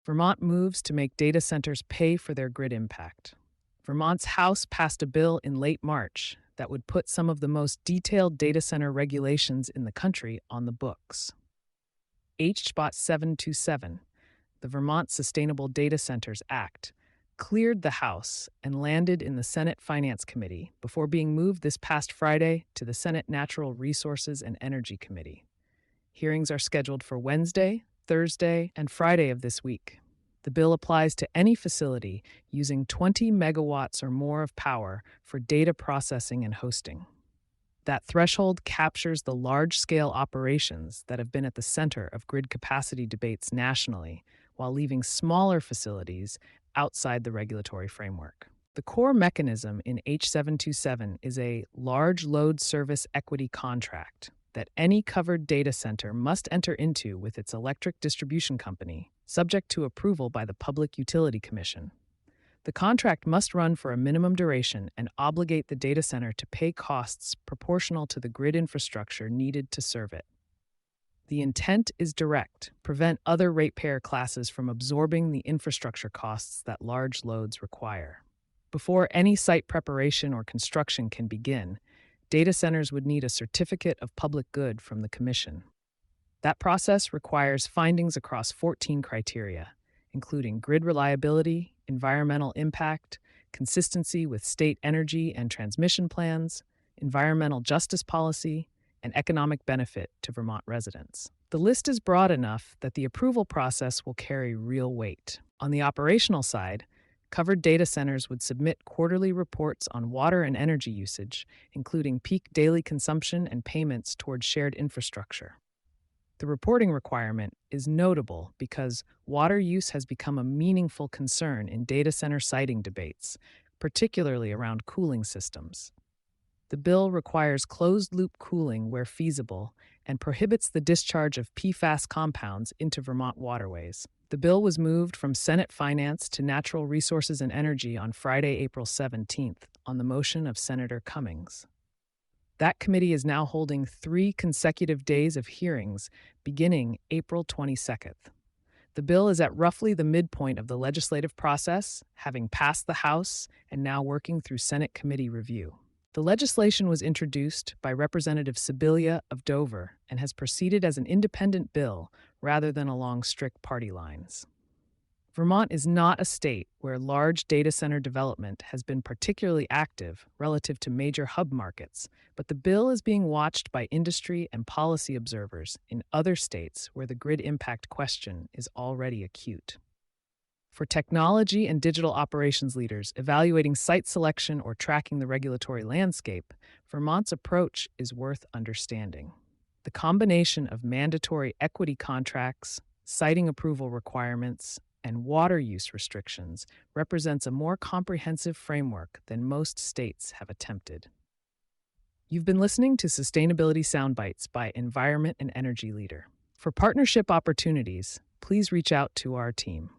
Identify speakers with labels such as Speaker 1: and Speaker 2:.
Speaker 1: Vermont moves to make data centers pay for their grid impact. Vermont's House passed a bill in late March that would put some of the most detailed data center regulations in the country on the books. HB 727, the Vermont Sustainable Data Centers Act, cleared the House and landed in the Senate Finance Committee before being moved this past Friday to the Senate Natural Resources and Energy Committee. Hearings are scheduled for Wednesday, Thursday, and Friday of this week. The bill applies to any facility using 20 megawatts or more of power for data processing and hosting. That threshold captures the large-scale operations that have been at the center of grid capacity debates nationally, while leaving smaller facilities outside the regulatory framework. The core mechanism in H727 is a large load service equity contract that any covered data center must enter into with its electric distribution company, subject to approval by the Public Utility Commission. The contract must run for a minimum duration and obligate the data center to pay costs proportional to the grid infrastructure needed to serve it. The intent is direct: prevent other ratepayer classes from absorbing the infrastructure costs that large loads require. Before any site preparation or construction can begin, data centers would need a certificate of public good from the Commission. That process requires findings across 14 criteria, including grid reliability, environmental impact, consistency with state energy and transmission plans, environmental justice policy, and economic benefit to Vermont residents. The list is broad enough that the approval process will carry real weight. On the operational side, covered data centers would submit quarterly reports on water and energy usage, including peak daily consumption and payments towards shared infrastructure. The reporting requirement is notable because water use has become a meaningful concern in data center siting debates, particularly around cooling systems. The bill requires closed-loop cooling where feasible and prohibits the discharge of PFAS compounds into Vermont waterways. The bill was moved from Senate Finance to Natural Resources and Energy on Friday, April 17th, on the motion of Senator Cummings. That committee is now holding 3 consecutive days of hearings beginning April 22nd. The bill is at roughly the midpoint of the legislative process, having passed the House and now working through Senate committee review. The legislation was introduced by Representative Sibilia of Dover and has proceeded as an independent bill rather than along strict party lines. Vermont is not a state where large data center development has been particularly active relative to major hub markets, but the bill is being watched by industry and policy observers in other states where the grid impact question is already acute. For technology and digital operations leaders evaluating site selection or tracking the regulatory landscape, Vermont's approach is worth understanding. The combination of mandatory equity contracts, siting approval requirements, and water use restrictions represents a more comprehensive framework than most states have attempted. You've been listening to Sustainability Soundbites by Environment and Energy Leader. For partnership opportunities, please reach out to our team.